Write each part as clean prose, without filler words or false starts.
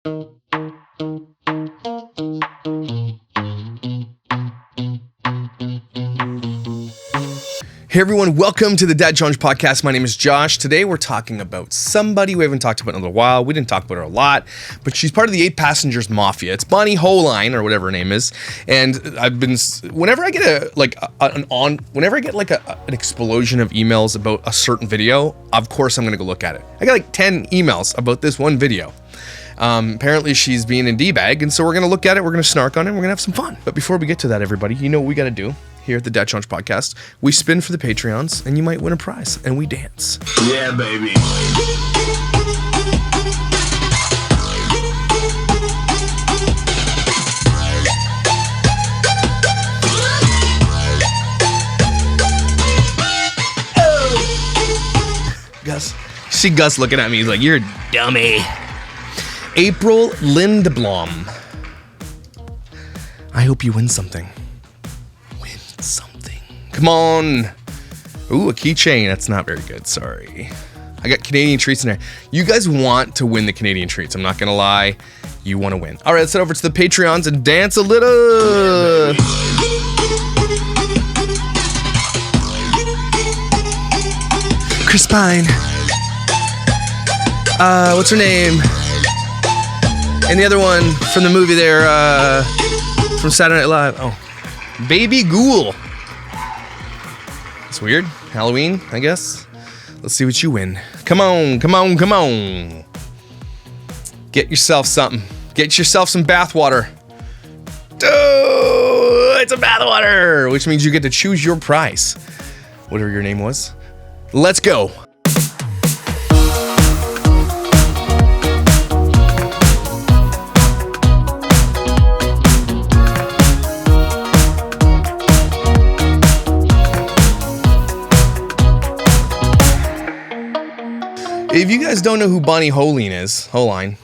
Hey everyone, welcome to the Dad Challenge Podcast. My name is Josh. Today we're talking about somebody we haven't talked about in a little while. We didn't talk about her a lot, but she's part of the 8 Passengers Mafia. It's Bonnie Hoelline, or whatever her name is. And I've been, whenever I get an explosion of emails about a certain video, of course I'm gonna go look at it. I got like 10 emails about this one video. Apparently she's being a D-bag, and so we're gonna look at it, we're gonna snark on it, and we're gonna have some fun. But before we get to that, everybody, you know what we gotta do. Here at the Dad Challenge Podcast, we spin for the Patreons, and you might win a prize, and we dance. Yeah, baby. Gus, see Gus looking at me, he's like, "You're a dummy." April Lindblom. I hope you win something. Come on. Ooh, a keychain. That's not very good. Sorry. I got Canadian treats in there. You guys want to win the Canadian treats. I'm not going to lie. You want to win. All right, let's head over to the Patreons and dance a little. Chris Pine. What's her name? And the other one from the movie there, from Saturday Night Live. Oh, Baby Ghoul. It's weird. Halloween, I guess. Let's see what you win. Come on, come on, come on. Get yourself something. Get yourself some bathwater. Oh, it's a bathwater, which means you get to choose your prize. Whatever your name was. Let's go. If you guys don't know who Bonnie Hoelline is, Hoelline,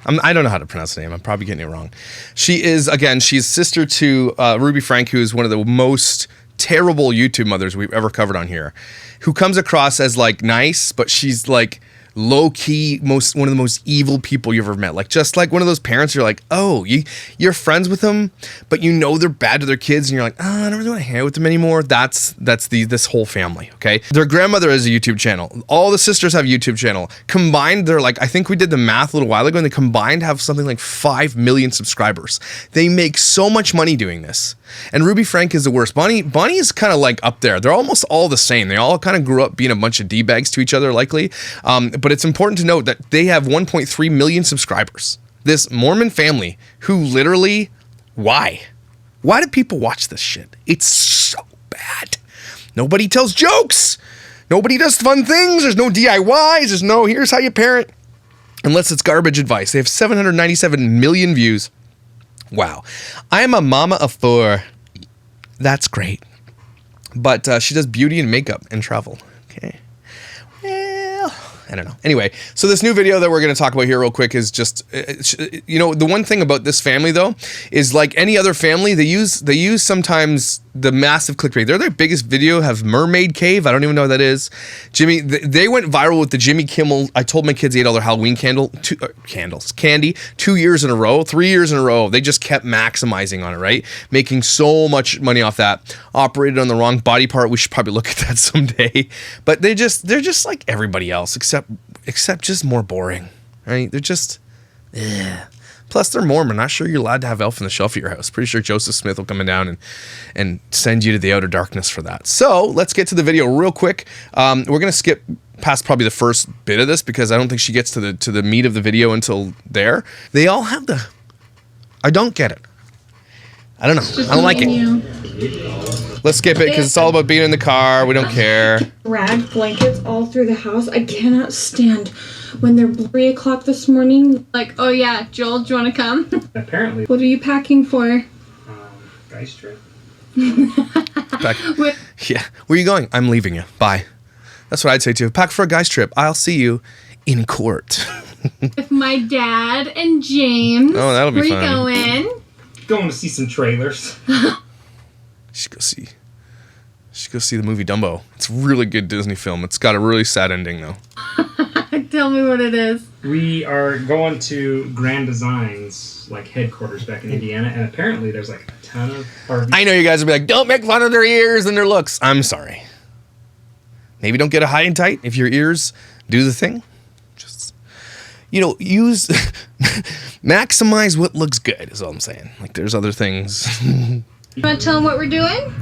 I don't know how to pronounce the name. I'm probably getting it wrong. She is, again, she's sister to Ruby Frank, who is one of the most terrible YouTube mothers we've ever covered on here, who comes across as like nice, but she's like low-key one of the most evil people you've ever met. Like, just like one of those parents, you're like, oh, you're friends with them, but you know they're bad to their kids, and you're like, oh, I don't really want to hang out with them anymore. That's this whole family, okay? Their grandmother has a YouTube channel. All the sisters have a YouTube channel. Combined, they're like, I think we did the math a little while ago, and they combined have something like 5 million subscribers. They make so much money doing this. And Ruby Frank is the worst. Bonnie is kind of like up there. They're almost all the same. They all kind of grew up being a bunch of D-bags to each other, likely. But it's important to note that they have 1.3 million subscribers. This Mormon family who literally, why? Why do people watch this shit? It's so bad. Nobody tells jokes. Nobody does fun things. There's no DIYs. There's no, here's how you parent. Unless it's garbage advice. They have 797 million views. Wow. I am a mama of 4. That's great. But she does beauty and makeup and travel. Okay. Well, I don't know. Anyway, so this new video that we're going to talk about here real quick is just, you know, the one thing about this family though, is like any other family, they use sometimes the massive clickbait. Their biggest video have Mermaid Cave. I don't even know what that is. Jimmy, they went viral with the Jimmy Kimmel. I told my kids they ate all their Halloween candy 2 years in a row, 3 years in a row. They just kept maximizing on it, right? Making so much money off that. Operated on the wrong body part. We should probably look at that someday. But they're just like everybody else, except just more boring, right? They're just, Plus, they're Mormon. Not sure you're allowed to have Elf on the Shelf at your house. Pretty sure Joseph Smith will come down and send you to the outer darkness for that. So let's get to the video real quick. We're gonna skip past probably the first bit of this because I don't think she gets to the meat of the video until there. They all have the. I don't get it. I don't know. I don't like it. Let's skip it because it's all about being in the car. We don't care. Rag blankets all through the house. I cannot stand when they're 3 o'clock this morning. Like, oh yeah, Joel, do you want to come? Apparently. What are you packing for? Guys trip. Yeah. Where are you going? I'm leaving you. Bye. That's what I'd say too. Pack for a guy's trip. I'll see you in court. With my dad and James. Oh, that'll be fun. Where you going? Going to see some trailers. Should go see the movie Dumbo. It's a really good Disney film. It's got a really sad ending though. Tell me what it is. We are going to Grand Designs, like headquarters back in Indiana, and apparently there's like a ton of Barbie. I know you guys will be like, don't make fun of their ears and their looks. I'm sorry. Maybe don't get a high and tight if your ears do the thing. Just, use, maximize what looks good is all I'm saying. Like there's other things. You want to tell him what we're doing?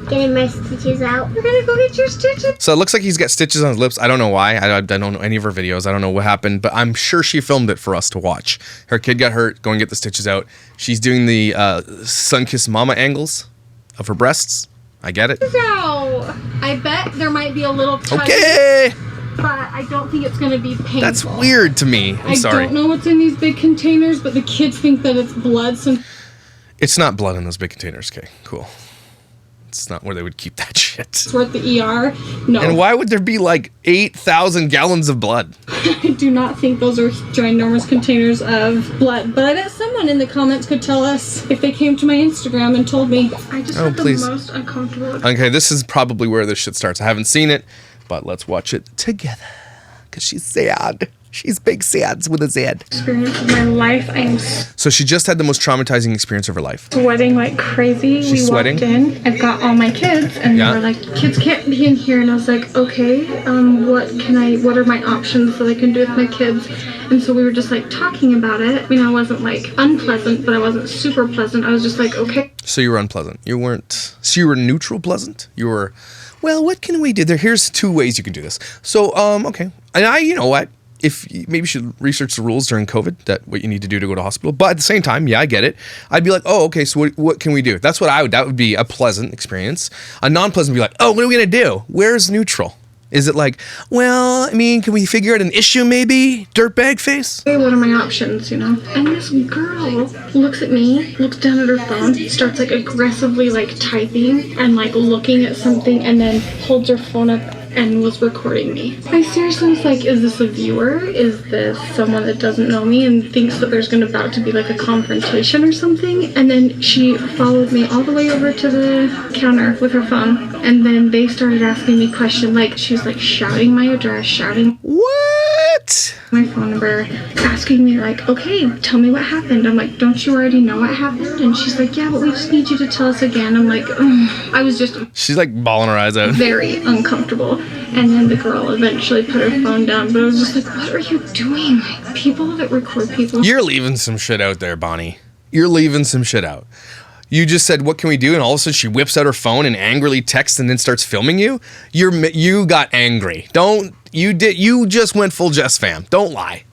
Getting my stitches out. We're going to go get your stitches. So it looks like he's got stitches on his lips. I don't know why. I don't know any of her videos. I don't know what happened, but I'm sure she filmed it for us to watch. Her kid got hurt. Go and get the stitches out. She's doing the sun-kissed mama angles of her breasts. I get it. So, I bet there might be a little touch, Okay. but I don't think it's going to be painful. That's weird to me. I'm sorry. I don't know what's in these big containers, but the kids think that it's blood. So It's not blood in those big containers. Okay, cool. It's not where they would keep that shit. we're at the ER. No. And why would there be like 8,000 gallons of blood? I do not think those are ginormous containers of blood, but I bet someone in the comments could tell us if they came to my Instagram and told me. I just had please. the most uncomfortable Okay, this is probably where this shit starts. I haven't seen it, but let's watch it together. Because she's sad. She's big sads with a Z. experience of my life. I'm So she just had the most traumatizing experience of her life. sweating like crazy. She's we sweating? walked in. I've got all my kids, and Yeah. they were like, "Kids can't be in here." And I was like, "Okay, what are my options that I can do with my kids?" And so we were just like talking about it. I mean, I wasn't like unpleasant, but I wasn't super pleasant. I was just like, "Okay." So you were unpleasant. You weren't. So you were neutral pleasant. You were. Well, what can we do? Here's two ways you can do this. So okay, and you know what? If maybe you should research the rules during COVID, that what you need to do to go to hospital. But at the same time, yeah, I get it. I'd be like, oh, okay, so what can we do? That's what that would be a pleasant experience. A non-pleasant would be like, oh, what are we gonna do? Where's neutral? Is it like, well, I mean, can we figure out an issue maybe? Dirtbag face? Hey, what are my options, you know? And this girl looks at me, looks down at her phone, starts like aggressively like typing and like looking at something, and then holds her phone up and was recording me. I seriously was like, is this a viewer? Is this someone that doesn't know me and thinks that there's about to be like a confrontation or something? And then she followed me all the way over to the counter with her phone, and then they started asking me questions, like she was like shouting my address, shouting What? my phone number, asking me like, okay, tell me what happened. I'm like, don't you already know what happened? And she's like, yeah, but we just need you to tell us again. I'm like, ugh. I was just She's like bawling her eyes out. very uncomfortable. And then the girl eventually put her phone down, but I was just like, what are you doing? Like, people that record people. You're leaving some shit out there, Bonnie. You're leaving some shit out. You just said, what can we do? And all of a sudden she whips out her phone and angrily texts and then starts filming you. You got angry. You just went full Jess fam. Don't lie.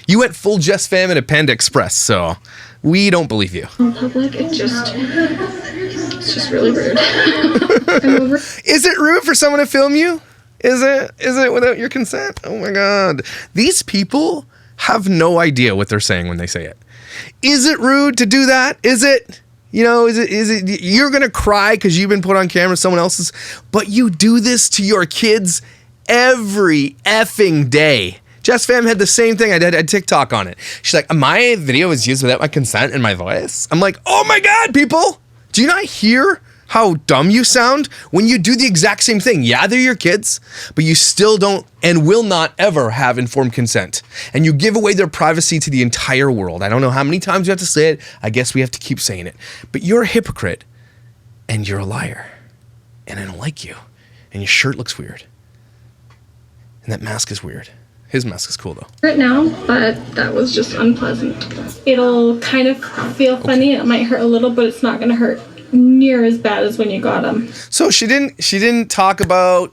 You went full Jess fam and a Panda Express, so we don't believe you. In public, it's just really rude. I'm over. Is it rude for someone to film you? Is it without your consent? Oh my God. These people have no idea what they're saying when they say it. Is it rude to do that? Is it? Is it, you're going to cry because you've been put on camera, someone else's, but you do this to your kids every effing day. Jess Fam had the same thing. I did a TikTok on it. She's like, my video was used without my consent and my voice. I'm like, oh my God, people. Do you not hear how dumb you sound when you do the exact same thing? Yeah, they're your kids, but you still don't and will not ever have informed consent. And you give away their privacy to the entire world. I don't know how many times you have to say it. I guess we have to keep saying it. But you're a hypocrite and you're a liar. And I don't like you. And your shirt looks weird. And that mask is weird. His mask is cool though. Right now, but that was just unpleasant. It'll kind of feel funny. It might hurt a little, but it's not going to hurt near as bad as when you got them. So she didn't talk about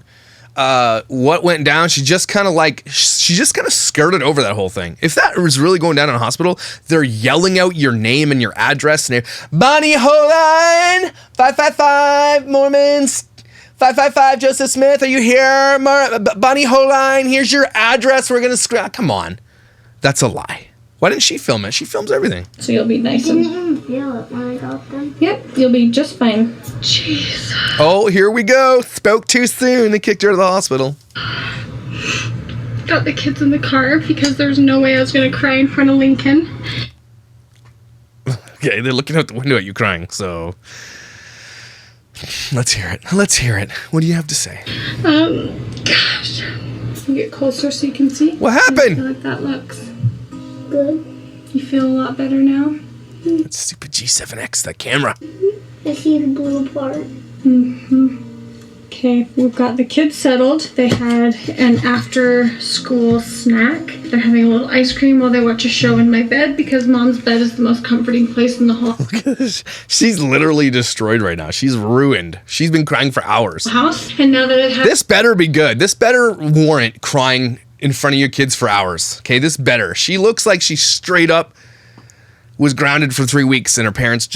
what went down. She just kind of skirted over that whole thing. If that was really going down in a hospital, they're yelling out your name and your address and Bonnie Hoelline, 555 Mormons, 555 Joseph Smith, are you here? Bonnie Hoelline, here's your address. We're gonna come on. That's a lie. Why didn't she film it? She films everything. So you'll be nice Didn't and... even feel it when I got them. Yep, you'll be just fine. Jeez. Oh, here we go. Spoke too soon and kicked her to the hospital. Got the kids in the car because there's no way I was going to cry in front of Lincoln. Okay, they're looking out the window at you crying, so... Let's hear it. Let's hear it. What do you have to say? Gosh. You get closer so you can see. What I happened? feel like that looks Good. You feel a lot better now? That stupid G7X, that camera. I see the blue part. Okay, we've got the kids settled. They had an after-school snack. They're having a little ice cream while they watch a show in my bed because Mom's bed is the most comforting place in the whole She's literally destroyed right now. She's ruined. She's been crying for hours. house. And now that it has This better be good. This better warrant crying in front of your kids for hours. Okay, this better. She looks like she straight up was grounded for 3 weeks and her parents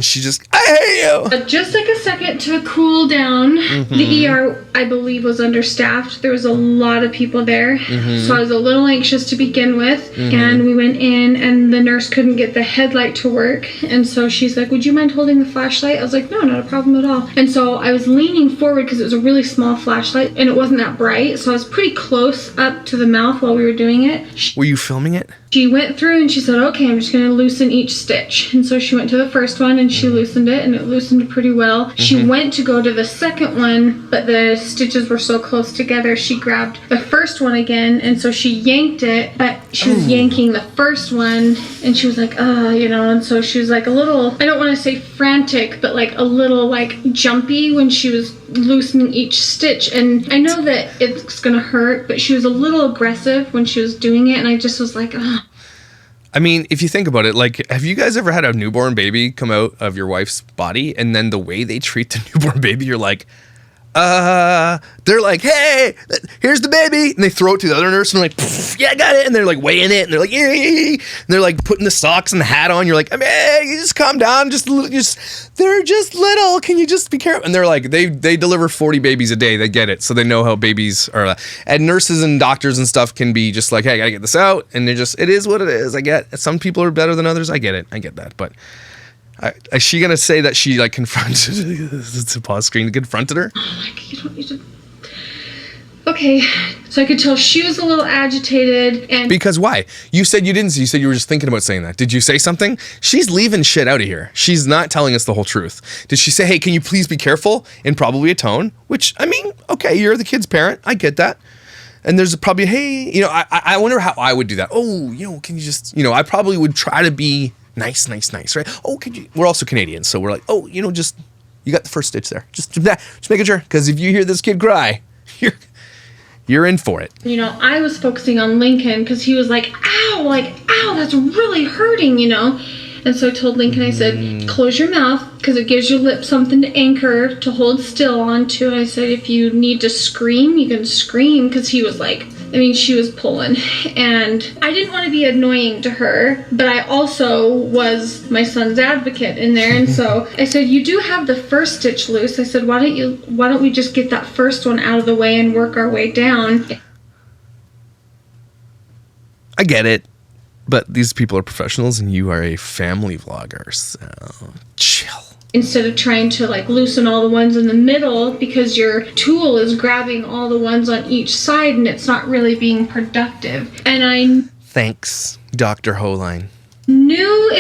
she just, I hate you. just like a second to cool down. The ER, I believe, was understaffed. There was a lot of people there. So I was a little anxious to begin with. And we went in and the nurse couldn't get the headlight to work. And so she's like, would you mind holding the flashlight? I was like, no, not a problem at all. And so I was leaning forward because it was a really small flashlight and it wasn't that bright. So I was pretty close up to the mouth while we were doing it. Were you filming it? She went through and she said, okay, I'm just going to loosen each stitch. And so she went to the first one and she loosened it and it loosened pretty well. She went to go to the second one, but the stitches were so close together, she grabbed the first one again. And so she yanked it, but she was yanking the first one and she was like, and so she was like a little, I don't want to say frantic, but like a little like jumpy when she was loosening each stitch. And I know that it's going to hurt, but she was a little aggressive when she was doing it. And I just was like, I mean, if you think about it, like, have you guys ever had a newborn baby come out of your wife's body and then the way they treat the newborn baby, you're like, they're like, hey, here's the baby. And they throw it to the other nurse and they're like, yeah, I got it. And they're like weighing it and they're like, yeah. And they're like putting the socks and the hat on. You're like, I mean, you just calm down. They're just little. Can you just be careful? And they're like, they deliver 40 babies a day. They get it. So they know how babies are. And nurses and doctors and stuff can be just like, hey, I gotta get this out. And they're just, it is what it is. I get, some people are better than others. I get it. I get that. But is she gonna say that she like confronted? It's a pause screen. Confronted her. you don't need to. Okay, so I could tell she was a little agitated and Because why? You said you didn't. You said you were just thinking about saying that. Did you say something? She's leaving shit out of here. She's not telling us the whole truth. Did she say, hey, can you please be careful? In probably a tone, which, I mean, okay, you're the kid's parent. I get that. And there's probably, hey, I wonder how I would do that. Oh, can you just, I probably would try to be nice, right? Oh, could you? We're also Canadians, so we're like, oh, just, you got the first stitch there. Just making sure, because if you hear this kid cry, you're in for it. I was focusing on Lincoln because he was like, ow, that's really hurting, And so I told Lincoln, I said, close your mouth because it gives your lips something to anchor, to hold still onto. I said, if you need to scream, you can scream, because he was like, she was pulling. And I didn't want to be annoying to her, but I also was my son's advocate in there. And so I said, you do have the first stitch loose. I said, why don't we just get that first one out of the way and work our way down? I get it. But these people are professionals and you are a family vlogger, so chill. Instead of trying to loosen all the ones in the middle because your tool is grabbing all the ones on each side and it's not really being productive. And Thanks, Dr. Hoelline. Knew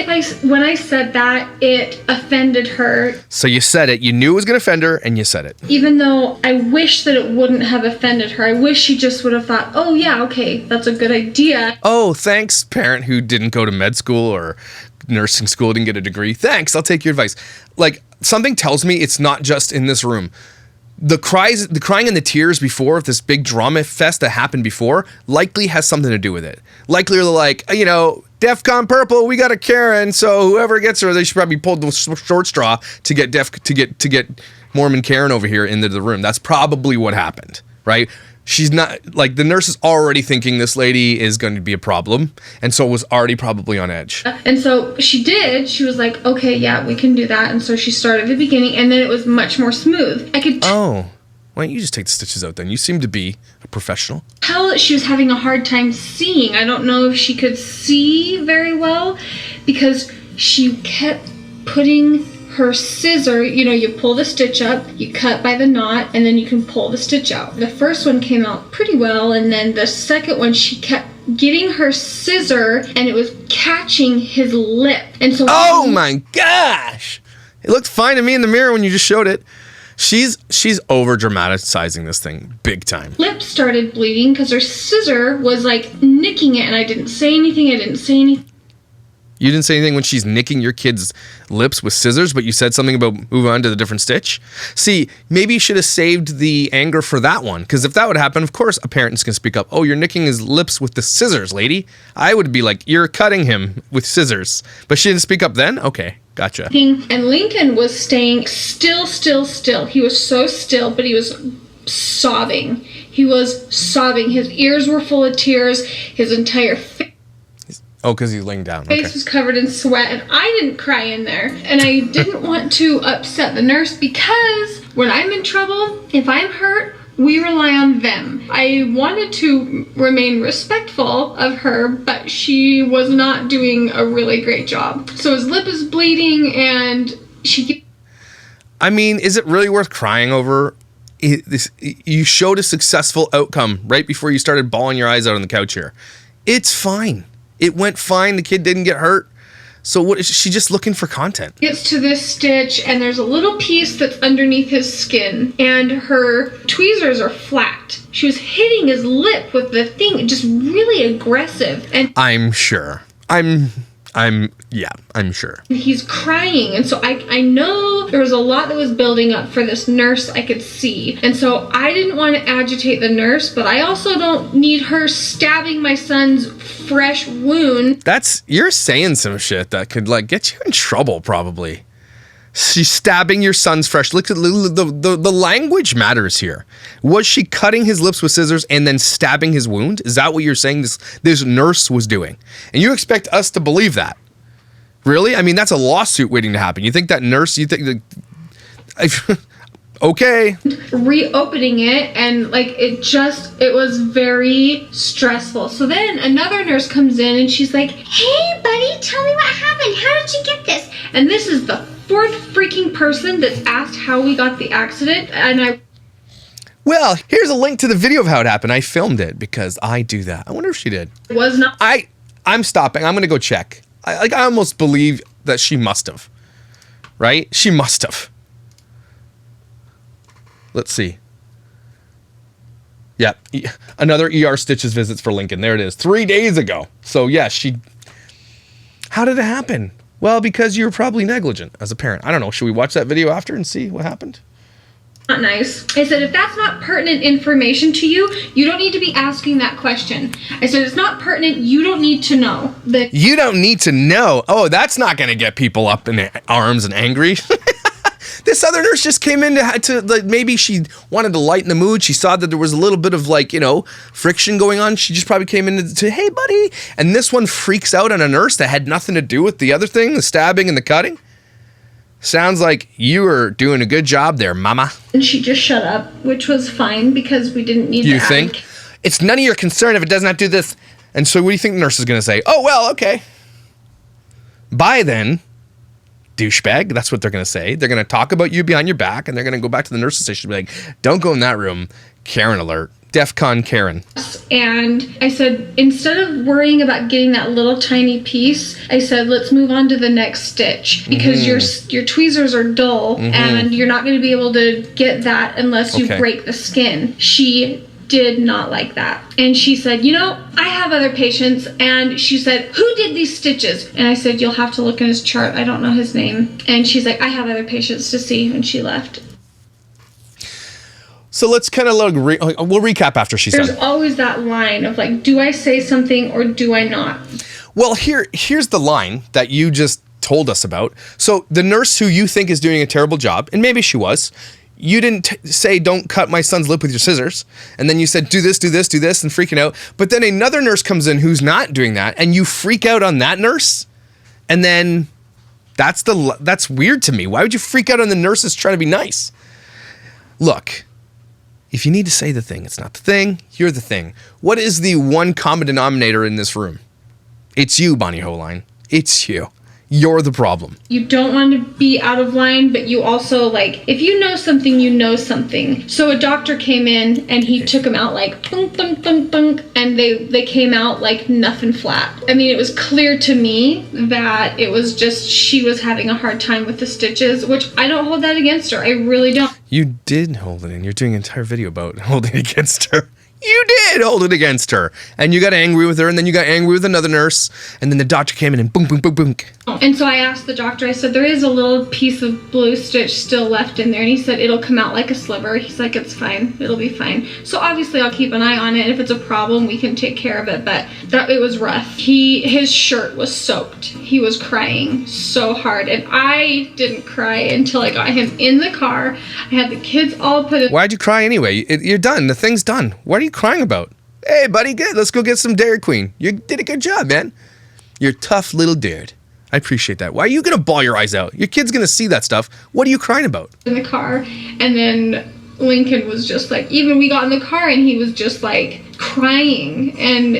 when I said that, it offended her. So you said it. You knew it was going to offend her, and you said it. Even though I wish that it wouldn't have offended her. I wish she just would have thought, oh yeah, okay, that's a good idea. Oh, thanks, parent who didn't go to med school or nursing school, didn't get a degree. Thanks, I'll take your advice. Something tells me it's not just in this room. The crying and the tears before this big drama fest that happened before likely has something to do with it. Likely they're like, DEFCON purple, we got a Karen, so whoever gets her, they should probably pull the short straw to get Mormon Karen over here into the room. That's probably what happened, right? She's not, the nurse is already thinking this lady is going to be a problem, and so was already probably on edge. And so she was like, okay, yeah, we can do that. And so she started at the beginning, and then it was much more smooth. Oh, why don't you just take the stitches out then? You seem to be a professional. Tell that she was having a hard time seeing. I don't know if she could see very well because she kept putting her scissor, you pull the stitch up, you cut by the knot, and then you can pull the stitch out. The first one came out pretty well, and then the second one, she kept getting her scissor, and it was catching his lip. And so, oh my gosh! It looked fine to me in the mirror when you just showed it. She's over dramatizing this thing big time. Lip started bleeding because her scissor was like nicking it, and I didn't say anything. You didn't say anything when she's nicking your kid's lips with scissors, but you said something about move on to the different stitch. See, maybe you should have saved the anger for that one, because if that would happen, of course, a parent's going to speak up. Oh, you're nicking his lips with the scissors, lady. I would be like, you're cutting him with scissors. But she didn't speak up then? Okay, gotcha. And Lincoln was staying still. He was so still, but he was sobbing. His ears were full of tears. His entire face. Oh, because he's laying down. Face was covered in sweat, and I didn't cry in there. And I didn't want to upset the nurse, because when I'm in trouble, if I'm hurt, we rely on them. I wanted to remain respectful of her, but she was not doing a really great job. So his lip is bleeding, and I mean, is it really worth crying over? You showed a successful outcome right before you started bawling your eyes out on the couch here. It's fine. It went fine. The kid didn't get hurt. So what is she just looking for content? Gets to this stitch, and there's a little piece that's underneath his skin, and her tweezers are flat. She was hitting his lip with the thing, just really aggressive. And I'm sure. I'm sure. He's crying, and so I know there was a lot that was building up for this nurse. I could see, and so I didn't want to agitate the nurse, but I also don't need her stabbing my son's fresh wound. You're saying some shit that could like get you in trouble, probably. She's stabbing your son's fresh. Look at the language matters here. Was she cutting his lips with scissors and then stabbing his wound? Is that what you're saying this nurse was doing? And you expect us to believe that? Really? I mean, that's a lawsuit waiting to happen. You think that nurse, okay. Reopening it, and like it was very stressful. So then another nurse comes in, and she's like, "Hey buddy, tell me what happened. How did you get this?" And this is the fourth freaking person that's asked how we got the accident, and Well, here's a link to the video of how it happened. I filmed it because I do that. I wonder if she did. Was not. I'm stopping. I'm gonna go check. I almost believe that she must have. Right? She must have. Let's see. Yeah, another ER stitches visits for Lincoln. There it is. 3 days ago. So yeah, how did it happen? Well, because you were probably negligent as a parent. I don't know. Should we watch that video after and see what happened? Not nice. I said, if that's not pertinent information to you, you don't need to be asking that question. I said, it's not pertinent. You don't need to know. You don't need to know. Oh, that's not going to get people up in arms and angry. This other nurse just came in to like, maybe she wanted to lighten the mood. She saw that there was a little bit of like, friction going on. She just probably came in to, hey, buddy. And this one freaks out on a nurse that had nothing to do with the other thing, the stabbing and the cutting. Sounds like you were doing a good job there, mama. And she just shut up, which was fine because we didn't need to. You think? It's none of your concern if it does not do this. And so what do you think the nurse is going to say? Oh, well, okay. Bye then, douchebag. That's what they're going to say. They're going to talk about you behind your back, and they're going to go back to the nurse's station and be like, don't go in that room. Karen alert. DEFCON Karen. And I said, instead of worrying about getting that little tiny piece, I said, let's move on to the next stitch, because your tweezers are dull, and you're not going to be able to get that unless you break the skin. She did not like that. And she said, I have other patients. And she said, who did these stitches? And I said, you'll have to look in his chart. I don't know his name. And she's like, I have other patients to see. And she left. So let's kind of we'll recap after she's done. There's always that line of like, do I say something or do I not? Well, here's the line that you just told us about. So the nurse who you think is doing a terrible job, and maybe she was, you didn't say, don't cut my son's lip with your scissors. And then you said, do this, and freaking out. But then another nurse comes in who's not doing that, and you freak out on that nurse. And then that's weird to me. Why would you freak out on the nurses trying to be nice? Look. If you need to say the thing, it's not the thing, you're the thing. What is the one common denominator in this room? It's you, Bonnie Hoelline. It's you. You're the problem. You don't want to be out of line, but you also, like, if you know something, you know something. So a doctor came in, and he took them out like, thunk, thunk, thunk, thunk, and they came out like nothing flat. I mean, it was clear to me that it was just she was having a hard time with the stitches, which I don't hold that against her. I really don't. You did hold it in. You're doing an entire video about holding it against her. You did hold it against her. And you got angry with her, and then you got angry with another nurse, and then the doctor came in and boom, boom, boom, boom. And so I asked the doctor, I said, there is a little piece of blue stitch still left in there. And he said, it'll come out like a sliver. He's like, it's fine. It'll be fine. So obviously I'll keep an eye on it. If it's a problem, we can take care of it. But it was rough. His shirt was soaked. He was crying so hard. And I didn't cry until I got him in the car. I had the kids all put in. Why'd you cry anyway? You're done. The thing's done. What are you crying about? Hey, buddy, good. Let's go get some Dairy Queen. You did a good job, man. You're a tough little dude. I appreciate that. Why are you going to bawl your eyes out? Your kid's going to see that stuff. What are you crying about? In the car, and then Lincoln was just like, even we got in the car and he was just like crying. And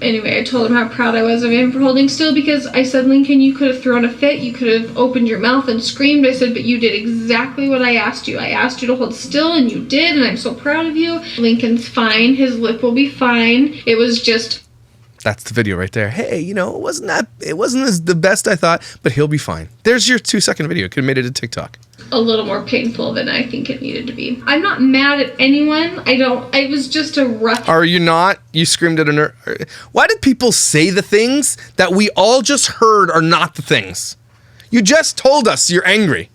anyway, I told him how proud I was of him for holding still, because I said, Lincoln, you could have thrown a fit. You could have opened your mouth and screamed. I said, but you did exactly what I asked you. I asked you to hold still, and you did, and I'm so proud of you. Lincoln's fine. His lip will be fine. It was just... That's the video right there. Hey, you know, it wasn't as the best I thought, but he'll be fine. There's your 2-second video. Could have made it a TikTok. A little more painful than I think it needed to be. I'm not mad at anyone. It was just a rough... Are you not? You screamed at a nurse. Why did people say the things that we all just heard are not the things? You just told us you're angry.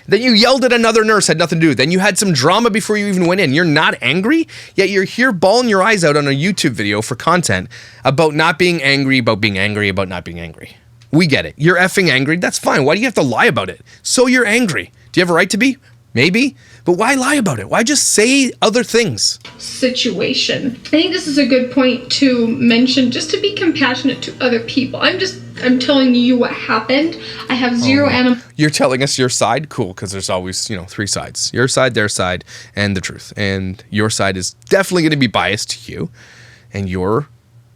Then you yelled at another nurse, had nothing to do. Then you had some drama before you even went in. You're not angry, yet you're here bawling your eyes out on a YouTube video for content about not being angry, about being angry, about not being angry. We get it. You're effing angry. That's fine. Why do you have to lie about it? So you're angry. Do you have a right to be? Maybe. But why lie about it? Why just say other things? Situation. I think this is a good point to mention, just to be compassionate to other people. I'm telling you what happened. I have zero animal. You're telling us your side? Cool, because there's always, 3 sides. Your side, their side, and the truth. And your side is definitely going to be biased to you. And you're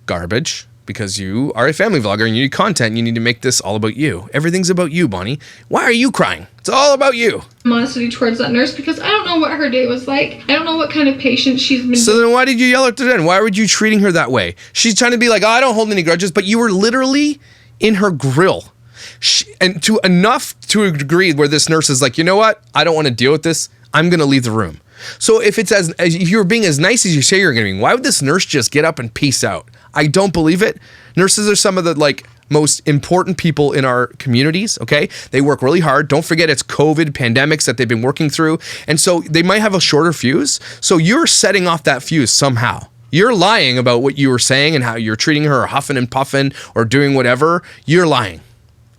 garbage because you are a family vlogger and you need content and you need to make this all about you. Everything's about you, Bonnie. Why are you crying? It's all about you. Animosity towards that nurse, because I don't know what her day was like. I don't know what kind of patient she's been. So then why did you yell at her then? Why were you treating her that way? She's trying to be like, oh, I don't hold any grudges, but you were literally in her grill. And to enough to a degree where this nurse is like, you know what? I don't want to deal with this. I'm going to leave the room. So if it's if you're being as nice as you say you're going to be, why would this nurse just get up and peace out? I don't believe it. Nurses are some of the most important people in our communities, okay? They work really hard. Don't forget it's COVID pandemics that they've been working through. And so they might have a shorter fuse. So you're setting off that fuse somehow. You're lying about what you were saying and how you're treating her or huffing and puffing or doing whatever. You're lying.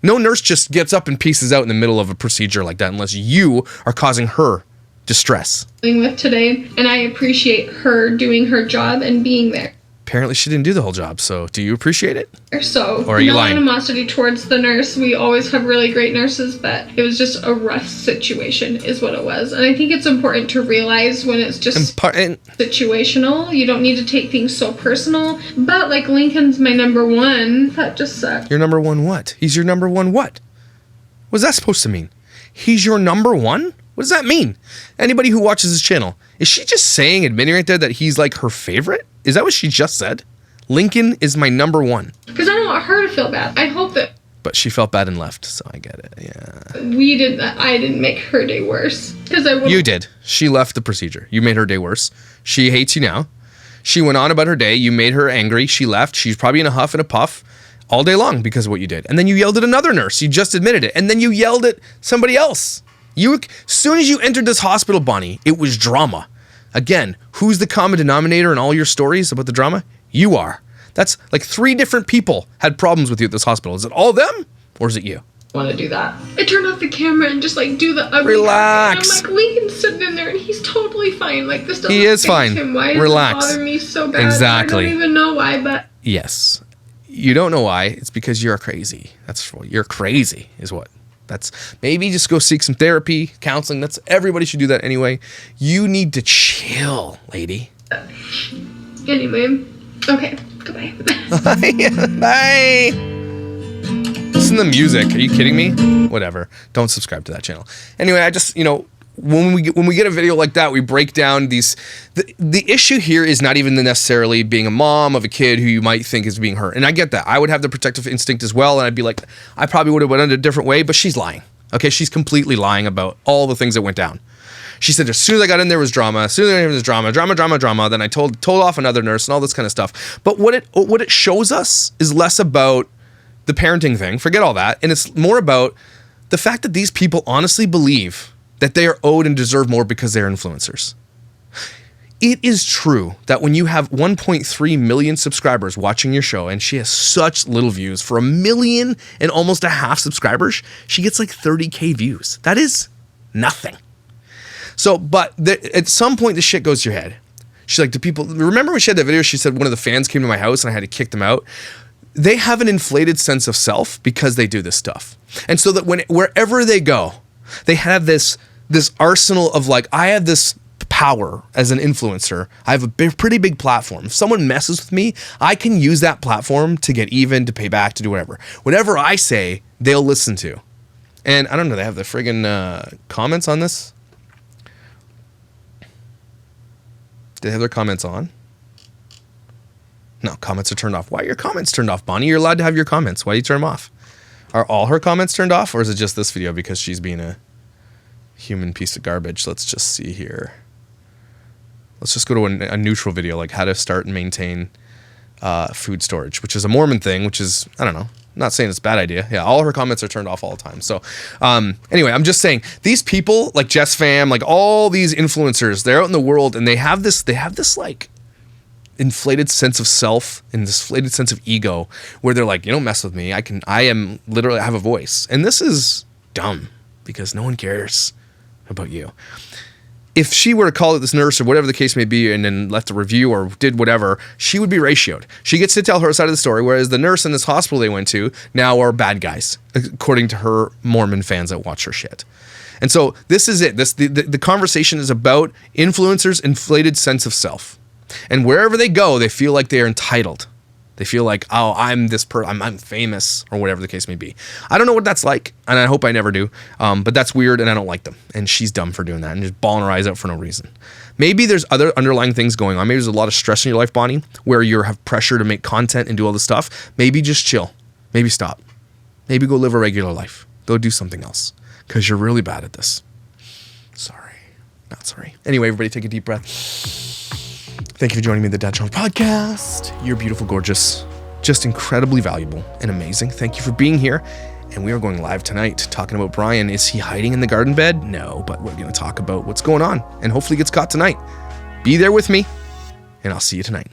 No nurse just gets up and pieces out in the middle of a procedure like that unless you are causing her distress. With today, and I appreciate her doing her job and being there. Apparently she didn't do the whole job, so do you appreciate it? So, or are you no lying? Animosity towards the nurse. We always have really great nurses, but it was just a rough situation is what it was. And I think it's important to realize when it's just situational. You don't need to take things so personal. But like Lincoln's my number one. That just sucked. Your number one what? He's your number one what? What's that supposed to mean? He's your number one? What does that mean? Anybody who watches this channel, is she just admitting right there that he's like her favorite? Is that what she just said? Lincoln is my number one. Because I don't want her to feel bad. I hope that. But she felt bad and left, so I get it. Yeah. I didn't make her day worse. Because I would. You did. She left the procedure. You made her day worse. She hates you now. She went on about her day. You made her angry. She left. She's probably in a huff and a puff all day long because of what you did. And then you yelled at another nurse. You just admitted it. And then you yelled at somebody else. As soon as you entered this hospital, Bonnie, it was drama. Again, who's the common denominator in all your stories about the drama? You are. That's like 3 different people had problems with you at this hospital. Is it all them or is it you? Want to do that. I turned off the camera and just do the ugly. Relax. And I'm Lincoln's sitting in there and he's totally fine. This doesn't. He is fine. Him. Why Relax. does it bother me so bad? Exactly. I don't even know why, but. Yes. You don't know why. It's because you're crazy. You're crazy is what. That's maybe just go seek some therapy, counseling. Everybody should do that anyway. You need to chill, lady. Anyway, okay, goodbye. Bye. Listen to the music. Are you kidding me? Whatever. Don't subscribe to that channel. Anyway, I just, when we get a video like that, we break down these. The issue here is not even necessarily being a mom of a kid who you might think is being hurt. And I get that. I would have the protective instinct as well, and I'd be like, I probably would have went a different way, but she's lying. Okay, she's completely lying about all the things that went down. She said, as soon as I got in there was drama. As soon as I got in there was drama. Then I told off another nurse and all this kind of stuff. But what it shows us is less about the parenting thing. Forget all that. And it's more about the fact that these people honestly believe that they are owed and deserve more because they're influencers. It is true that when you have 1.3 million subscribers watching your show and she has such little views, for 1.5 million subscribers, she gets like 30K views. That is nothing. So, but at some point, the shit goes to your head. She's like, do people remember when she had that video? She said one of the fans came to my house and I had to kick them out. They have an inflated sense of self because they do this stuff. And so that wherever they go, they have this arsenal of like, I have this power as an influencer. I have a pretty big platform. If someone messes with me, I can use that platform to get even, to pay back, to do whatever. Whatever I say, they'll listen to. And I don't know, they have the friggin' comments on this. Do they have their comments on? No, comments are turned off. Why are your comments turned off, Bonnie? You're allowed to have your comments. Why do you turn them off? Are all her comments turned off, or is it just this video because she's being a human piece of garbage? Let's just see here. Let's just go to a neutral video, like how to start and maintain food storage, which is a Mormon thing, which is, I don't know, I'm not saying it's a bad idea. Yeah, all her comments are turned off all the time. So anyway, I'm just saying, these people, like Jess Fam, like all these influencers, they're out in the world and they have this like inflated sense of self and this inflated sense of ego where they're like, you don't mess with me. I am literally, I have a voice. And this is dumb because no one cares about you. If she were to call it this nurse or whatever the case may be and then left a review or did whatever, she would be ratioed. She gets to tell her side of the story, whereas the nurse in this hospital they went to now are bad guys, according to her Mormon fans that watch her shit. And so this is it. The conversation is about influencers' inflated sense of self. And wherever they go, they feel like they are entitled. They feel like, oh, I'm this person, I'm famous, or whatever the case may be. I don't know what that's like, and I hope I never do. But that's weird, and I don't like them. And she's dumb for doing that, and just bawling her eyes out for no reason. Maybe there's other underlying things going on. Maybe there's a lot of stress in your life, Bonnie, where you have pressure to make content and do all this stuff. Maybe just chill. Maybe stop. Maybe go live a regular life. Go do something else, because you're really bad at this. Sorry. Not sorry. Anyway, everybody take a deep breath. Thank you for joining me in the Dad Strong Podcast. You're beautiful, gorgeous, just incredibly valuable and amazing. Thank you for being here. And we are going live tonight talking about Brian. Is he hiding in the garden bed? No, but we're going to talk about what's going on and hopefully gets caught tonight. Be there with me, and I'll see you tonight.